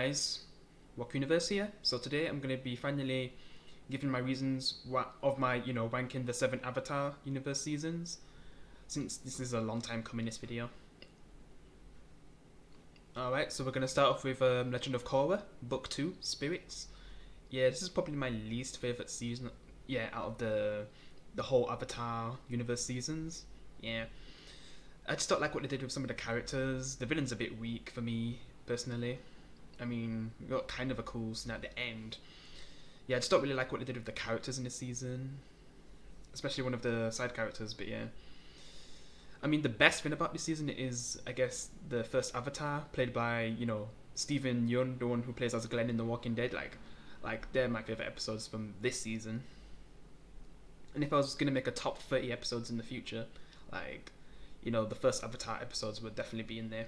guys, Rock Universe here. So today I'm going to be finally giving my reasons of my, ranking the 7 Avatar universe seasons, since this is a long time coming, this video. Alright, so we're going to start off with Legend of Korra, Book 2, Spirits. Yeah, this is probably my least favourite season, out of the whole Avatar universe seasons. Yeah. I just don't like what they did with some of the characters. The villain's a bit weak for me, personally. I mean, we got kind of a cool scene at the end. Yeah, I just don't really like what they did with the characters in this season. Especially one of the side characters, but yeah. I mean, the best thing about this season is, I guess, the first Avatar, played by, Steven Yeun, the one who plays as Glenn in The Walking Dead. Like they're my favourite episodes from this season. And if I was going to make a top 30 episodes in the future, the first Avatar episodes would definitely be in there.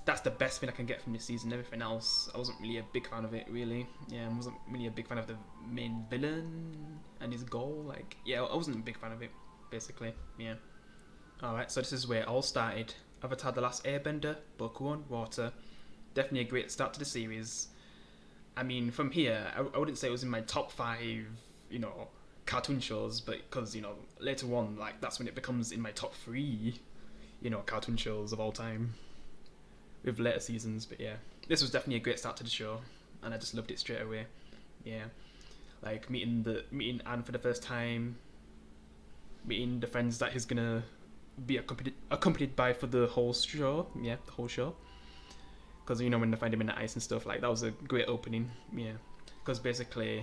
That's the best thing I can get from this season. Everything else, I wasn't really a big fan of it, really. Yeah, I wasn't really a big fan of the main villain and his goal. I wasn't a big fan of it, basically. Yeah. Alright, so this is where it all started. Avatar: The Last Airbender, Book 1, Water. Definitely a great start to the series. I mean, from here, I wouldn't say it was in my top 5, cartoon shows, but because, later on, that's when it becomes in my top 3, cartoon shows of all time. With later seasons, but yeah. This was definitely a great start to the show, and I just loved it straight away. Yeah. Meeting Anne for the first time, meeting the friends that he's gonna be accompanied by for the whole show. Yeah, the whole show. Because, when they find him in the ice and stuff, that was a great opening. Yeah. Because basically,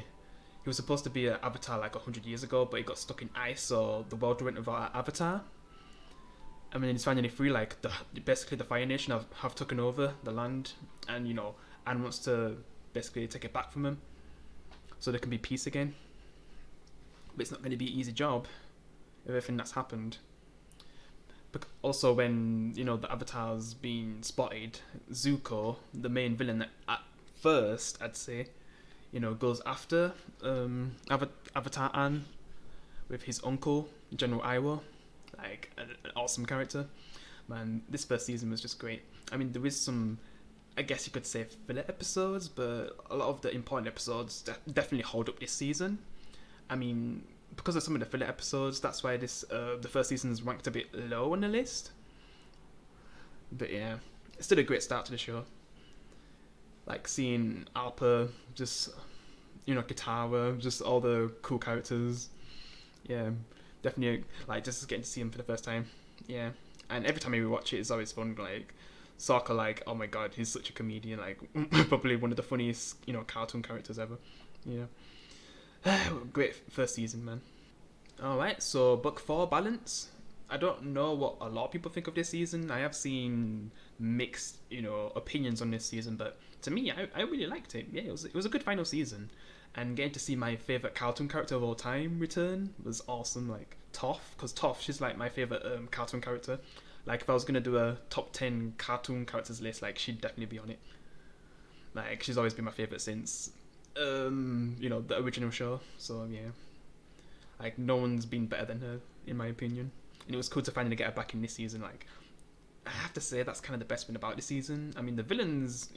he was supposed to be an avatar 100 years ago, but he got stuck in ice, so the world went without an avatar. I mean, he's finally free, basically the Fire Nation have taken over the land, and, Anne wants to basically take it back from him, so there can be peace again. But it's not going to be an easy job, everything that's happened. But also when, the Avatar's being spotted, Zuko, the main villain, at first, I'd say, goes after Avatar Anne with his uncle, General Iroh. An awesome character. Man, this first season was just great. I mean, there is some, I guess you could say, filler episodes, but a lot of the important episodes definitely hold up this season. I mean, because of some of the filler episodes, that's why the first season is ranked a bit low on the list. But yeah, it's still a great start to the show. Seeing Alpa, just, Katara, just all the cool characters. Yeah. Definitely, just getting to see him for the first time. Yeah. And every time we watch it, it's always fun. Sokka, oh my god, he's such a comedian. Probably one of the funniest, cartoon characters ever. Yeah. Great first season, man. Alright, so Book 4, Balance. I don't know what a lot of people think of this season. I have seen mixed, opinions on this season, but to me, I really liked it. Yeah, it was a good final season. And getting to see my favourite cartoon character of all time return was awesome. Toph, because Toph, she's my favourite cartoon character. If I was going to do a top 10 cartoon characters list, she'd definitely be on it. She's always been my favourite since, the original show. So, yeah. No one's been better than her, in my opinion. And it was cool to finally get her back in this season. I have to say, that's kind of the best thing about this season. I mean, the villain's,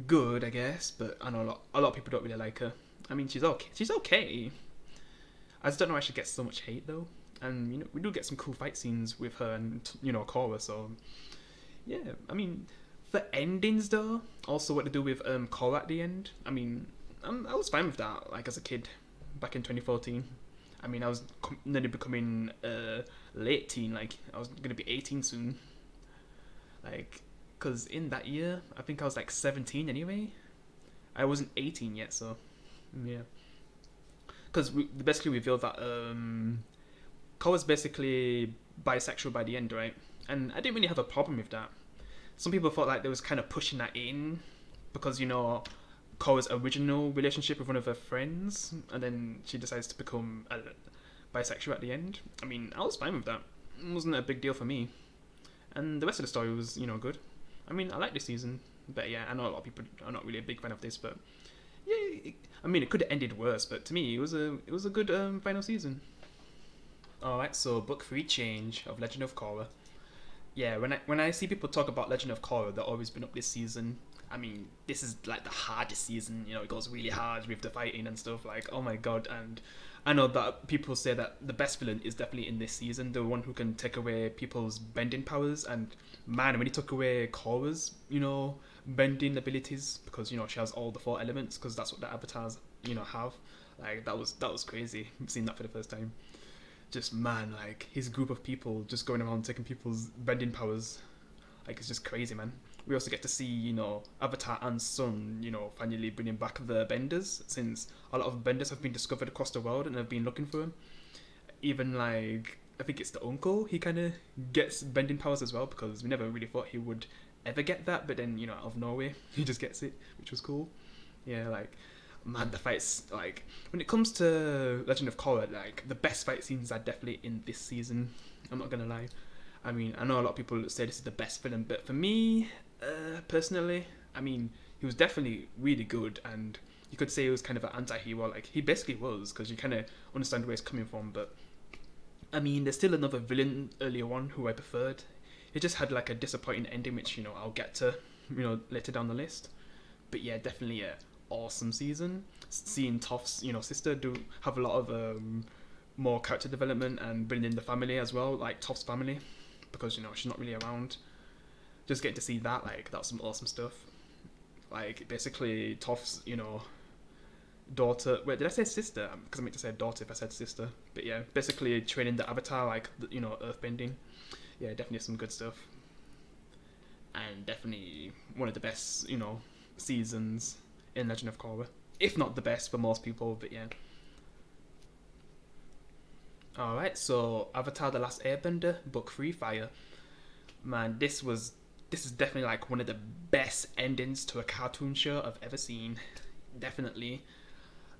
good, I guess, but I know a lot of people don't really like her. I mean, she's okay. I just don't know why she gets so much hate, though. And, we do get some cool fight scenes with her and, Korra, so... Yeah, I mean, for endings, though, also what to do with Korra at the end, I mean, I was fine with that, as a kid, back in 2014. I mean, I was nearly becoming late teen, I was going to be 18 soon. Because in that year, I think I was 17 anyway. I wasn't 18 yet, so yeah. Because we basically revealed that Korra's basically bisexual by the end, right? And I didn't really have a problem with that. Some people thought they was kind of pushing that in because, Korra's original relationship with one of her friends, and then she decides to become bisexual at the end. I mean, I was fine with that. It wasn't a big deal for me. And the rest of the story was, good. I mean, I like this season, but yeah, I know a lot of people are not really a big fan of this, but yeah, it could have ended worse, but to me, it was a good final season. Alright, so Book 3, Change of Legend of Korra. Yeah, when I see people talk about Legend of Korra, they've always been up this season. I mean, this is like the hardest season. It goes really hard with the fighting and stuff. Like, oh my god! And I know that people say that the best villain is definitely in this season, the one who can take away people's bending powers. And man, when he took away Korra's, bending abilities, because she has all the four elements, because that's what the avatars, have. Like that was crazy. Seeing that for the first time. Just man, like his group of people just going around taking people's bending powers. Like it's just crazy, man. We also get to see, Avatar and Sun, finally bringing back the benders, since a lot of benders have been discovered across the world and have been looking for them. Even like, I think it's the uncle, he kind of gets bending powers as well, because we never really thought he would ever get that, but then, out of nowhere, he just gets it, which was cool. Yeah, like, man, the fights, like, when it comes to Legend of Korra, like, the best fight scenes are definitely in this season. I'm not gonna lie. I mean, I know a lot of people say this is the best villain, but for me, personally, I mean, he was definitely really good, and you could say he was kind of an anti-hero. Like, he basically was, because you kind of understand where he's coming from, but I mean, there's still another villain earlier on who I preferred. He just had like a disappointing ending, which, I'll get to, later down the list. But yeah, definitely a awesome season. Seeing Toph's, sister do have a lot of more character development and bringing in the family as well, like Toph's family, because she's not really around. Just getting to see that, like, that was some awesome stuff. Like, basically Toph's, daughter. Wait, did I say sister? Because I meant to say daughter if I said sister. But yeah, basically training the avatar, like, earthbending. Yeah, definitely some good stuff. And definitely one of the best, seasons in Legend of Korra. If not the best for most people, but yeah. Alright, so Avatar The Last Airbender, Book 3, Fire. Man, this is definitely like one of the best endings to a cartoon show I've ever seen. Definitely.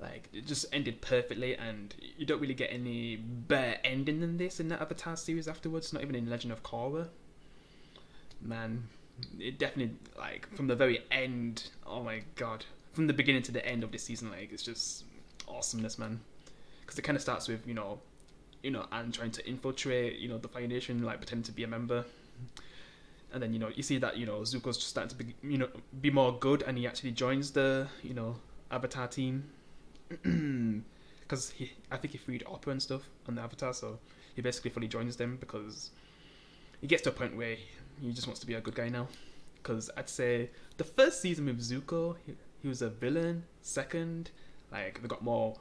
Like, it just ended perfectly, and you don't really get any better ending than this in the Avatar series afterwards, not even in Legend of Korra. Man, it definitely, like, from the very end, oh my god. From the beginning to the end of this season, like, it's just awesomeness, man. Because it kind of starts with, Anne trying to infiltrate, the Fire Nation, like, pretending to be a member. And then, you see that, Zuko's just starting to be more good, and he actually joins the, Avatar team. Because I think he freed Opera and stuff on the Avatar, so he basically fully joins them, because he gets to a point where he just wants to be a good guy now. Because I'd say the first season with Zuko, he was a villain. Second, like, we got more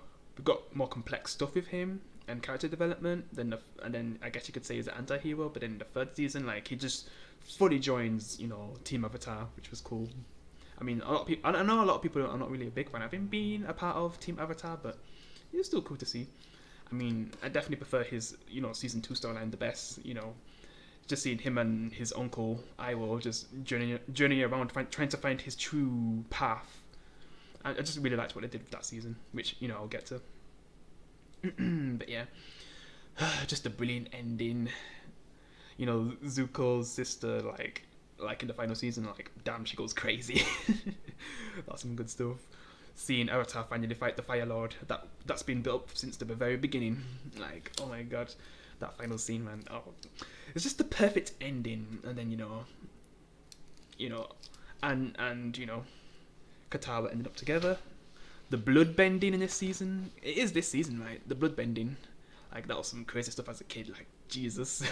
complex stuff with him and character development. And then I guess you could say he's an anti-hero. But then the third season, like, he just fully joins, Team Avatar, which was cool. I mean, I know a lot of people are not really a big fan of him being a part of Team Avatar, but it was still cool to see. I mean, I definitely prefer his, season 2 storyline the best. Just seeing him and his uncle Iroh just journeying around trying to find his true path. I just really liked what they did with that season, which I'll get to. But yeah, just a brilliant ending. Zuko's sister, like in the final season, like, damn, she goes crazy. That's some good stuff. Seeing Avatar finally fight the Fire Lord, that's been built up since the very beginning. Like, oh my god, that final scene, man. Oh, it's just the perfect ending. And then and Katara ended up together. The blood bending in this season, it is this season, right? The blood bending, like, that was some crazy stuff as a kid. Like, Jesus.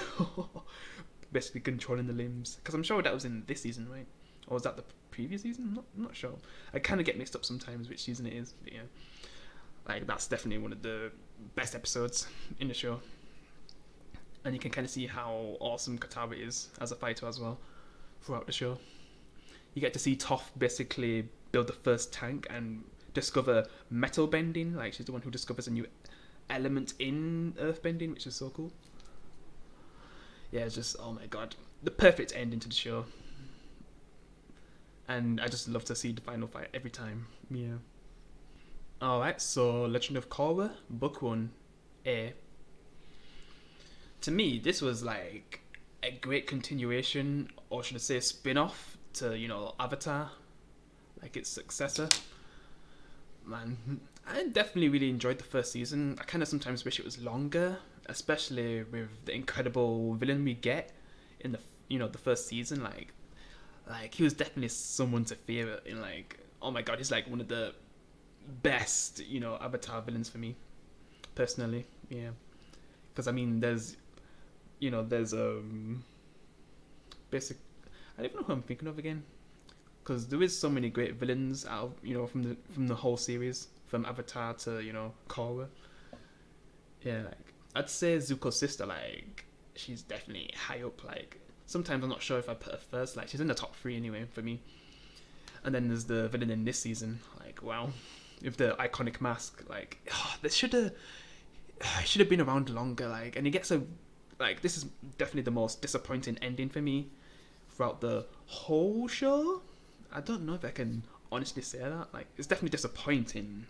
Basically controlling the limbs, because I'm sure that was in this season, right? Or was that the previous season? I'm not sure. I kind of get mixed up sometimes which season it is, but yeah, like, that's definitely one of the best episodes in the show, and you can kind of see how awesome Katara is as a fighter as well throughout the show. You get to see Toph basically build the first tank and discover metal bending. Like, she's the one who discovers a new element in earthbending, which is so cool. Yeah, it's just, oh my god, the perfect ending to the show. And I just love to see the final fight every time. Yeah. Alright, so Legend of Korra, Book 1, A. To me, this was like a great continuation, or should I say spin-off, to, Avatar, like its successor. Man, I definitely really enjoyed the first season. I kind of sometimes wish it was longer, especially with the incredible villain we get in the first season. Like, Like he was definitely someone to fear. In like, oh my god, he's like one of the best, Avatar villains for me personally. Yeah, because I mean, there's basic. I don't even know who I'm thinking of again. Because there is so many great villains out of, from the whole series, from Avatar to Korra. Yeah, like I'd say Zuko's sister, like she's definitely high up. Like sometimes I'm not sure if I put her first. Like she's in the top three anyway for me. And then there's the villain in this season. Like wow, with the iconic mask. Like this should have been around longer. Like and he gets a like this is definitely the most disappointing ending for me throughout the whole show. I don't know if I can honestly say that. Like it's definitely disappointing.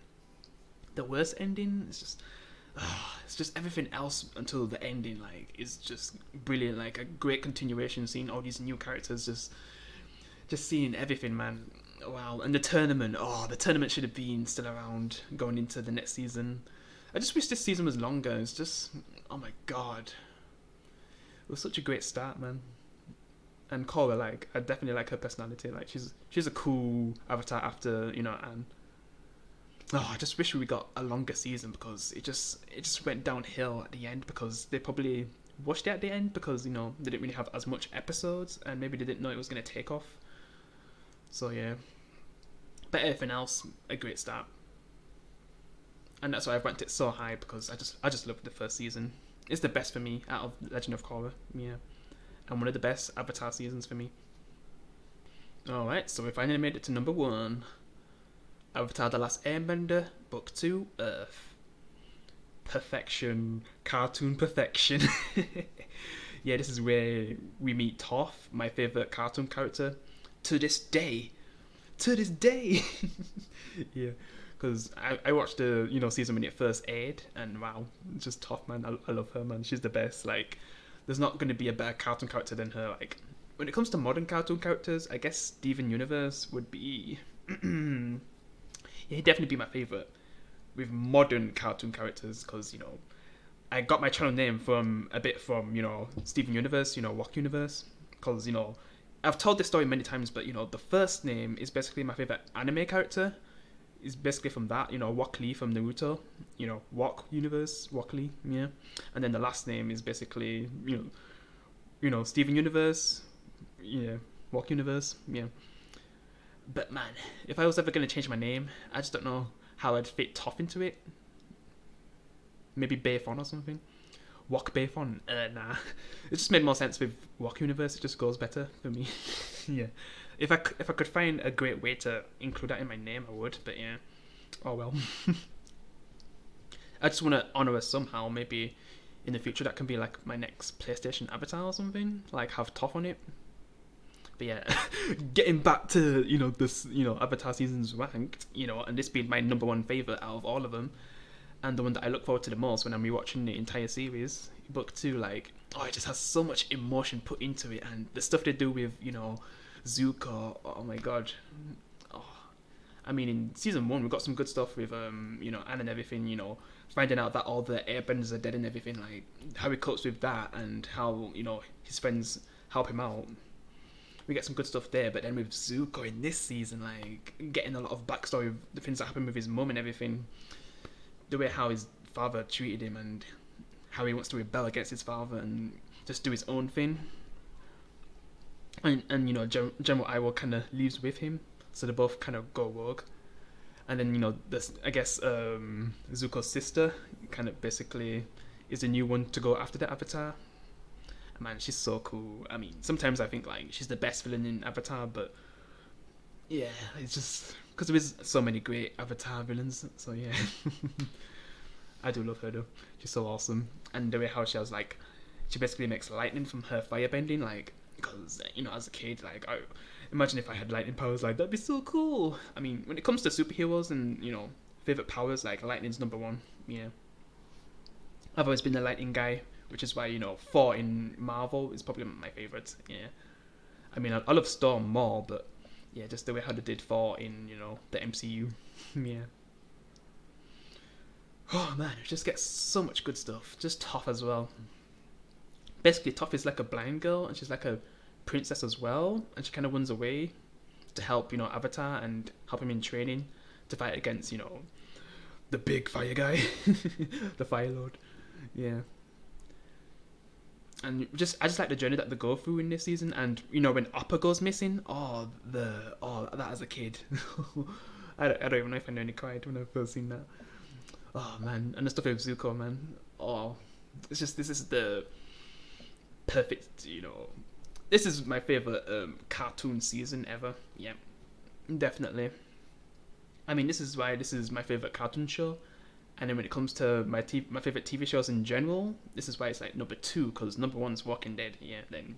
The worst ending is just it's just everything else until the ending like is just brilliant, like a great continuation, seeing all these new characters, just seeing everything, man. Wow. And the tournament should have been still around going into the next season. I just wish this season was longer. It's just, oh my god, it was such a great start, man. And Korra, like I definitely like her personality. Like she's a cool avatar after Anne. Oh, I just wish we got a longer season because it just went downhill at the end because they probably rushed it at the end because they didn't really have as much episodes and maybe they didn't know it was going to take off. So yeah, but everything else a great start, and that's why I've ranked it so high because I just loved the first season. It's the best for me out of Legend of Korra, yeah, and one of the best Avatar seasons for me. All right, so we finally made it to number one. Avatar: The Last Airbender, Book 2, Earth. Perfection. Cartoon perfection. Yeah, this is where we meet Toph, my favourite cartoon character. To this day. To this day! Yeah, because I watched the season when it first aired, and wow, just Toph, man. I love her, man. She's the best. Like, there's not going to be a better cartoon character than her. Like, when it comes to modern cartoon characters, I guess Steven Universe would be... Yeah, he'd definitely be my favourite with modern cartoon characters because, I got my channel name from Steven Universe, Walk Universe, because, I've told this story many times, but, the first name is basically my favourite anime character. Is basically from that, Walk Lee from Naruto, Walk Universe, Walk Lee, yeah. And then the last name is basically, Steven Universe, yeah, Walk Universe, yeah. But man, if I was ever going to change my name, I just don't know how I'd fit Toph into it. Maybe Bayfon or something. Walk Bayfon? Nah. It just made more sense with Walk Universe. It just goes better for me. Yeah. If I could find a great way to include that in my name, I would. But yeah. Oh well. I just want to honour her somehow. Maybe in the future that can be like my next PlayStation avatar or something. Like have Toph on it. But yeah, getting back to this Avatar season's ranked, and this being my number one favorite out of all of them, and the one that I look forward to the most when I'm rewatching the entire series, Book 2, like it just has so much emotion put into it, and the stuff they do with Zuko, oh my god, I mean in season 1 we got some good stuff with Anne and everything, finding out that all the airbenders are dead and everything, like how he copes with that and how his friends help him out. We get some good stuff there, but then with Zuko in this season, like getting a lot of backstory of the things that happened with his mum and everything, the way how his father treated him and how he wants to rebel against his father and just do his own thing, and General Iroh kind of leaves with him, so they both kind of go rogue, and then this I guess Zuko's sister kind of basically is the new one to go after the Avatar. Man, she's so cool. I mean, sometimes I think like she's the best villain in Avatar, but yeah, it's just because there is so many great Avatar villains. So yeah, I do love her though. She's so awesome, and the way how she basically makes lightning from her firebending, like because as a kid, like I imagine if I had lightning powers, like that'd be so cool. I mean, when it comes to superheroes and favorite powers, like lightning's number one. Yeah, I've always been the lightning guy. Which is why, Thor in Marvel is probably my favourite, yeah. I mean, I love Storm more, but, yeah, just the way how they did Thor in, the MCU, yeah. Oh, man, it just gets so much good stuff. Just Toph as well. Basically, Toph is like a blind girl, and she's like a princess as well, and she kind of runs away to help Avatar and help him in training to fight against the big fire guy, the Fire Lord. Yeah. And I just like the journey that they go through in this season, and when Appa goes missing, that as a kid, I don't even know if I nearly cried when I first seen that. Oh man, and the stuff with Zuko, man. Oh, it's just this is the perfect, This is my favorite cartoon season ever. Yeah, definitely. I mean, this is why this is my favorite cartoon show. And then when it comes to my favorite TV shows in general, this is why it's like number 2, because number 1's Walking Dead. Yeah, then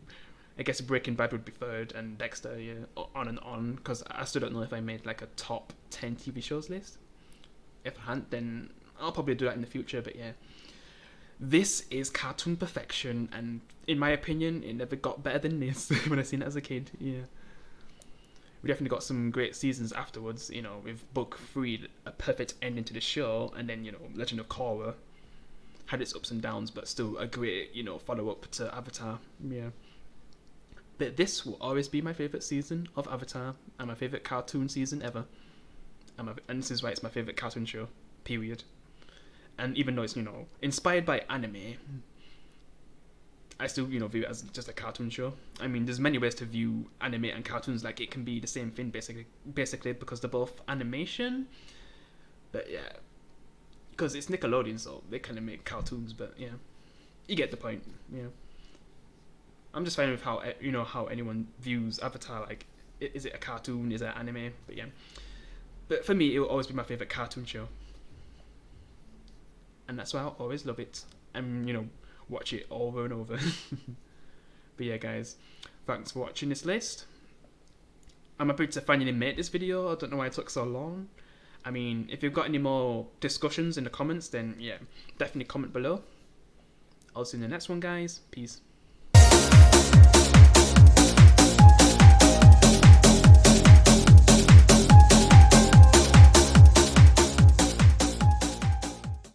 I guess Breaking Bad would be 3rd, and Dexter. Yeah, on and on. Because I still don't know if I made like a top 10 TV shows list. If I hadn't, then I'll probably do that in the future. But yeah, this is cartoon perfection, and in my opinion, it never got better than this when I seen it as a kid. Yeah. We definitely got some great seasons afterwards, with Book 3, a perfect ending to the show, and then, Legend of Korra had its ups and downs, but still a great, follow-up to Avatar. Yeah. But this will always be my favourite season of Avatar, and my favourite cartoon season ever. And this is why it's my favourite cartoon show, period. And even though it's, inspired by anime, I still, view it as just a cartoon show. I mean, there's many ways to view anime and cartoons. Like, it can be the same thing, basically, because they're both animation. But yeah, because it's Nickelodeon, so they kind of make cartoons. But yeah, you get the point. Yeah, I'm just fine with how how anyone views Avatar. Like, is it a cartoon? Is it anime? But yeah, but for me, it will always be my favorite cartoon show, and that's why I'll always love it. And watch it over and over. But yeah, guys, thanks for watching this list. I'm about to finally make this video. I don't know why it took so long. I mean, if you've got any more discussions in the comments, then yeah, definitely comment below. I'll see you in the next one, guys. Peace.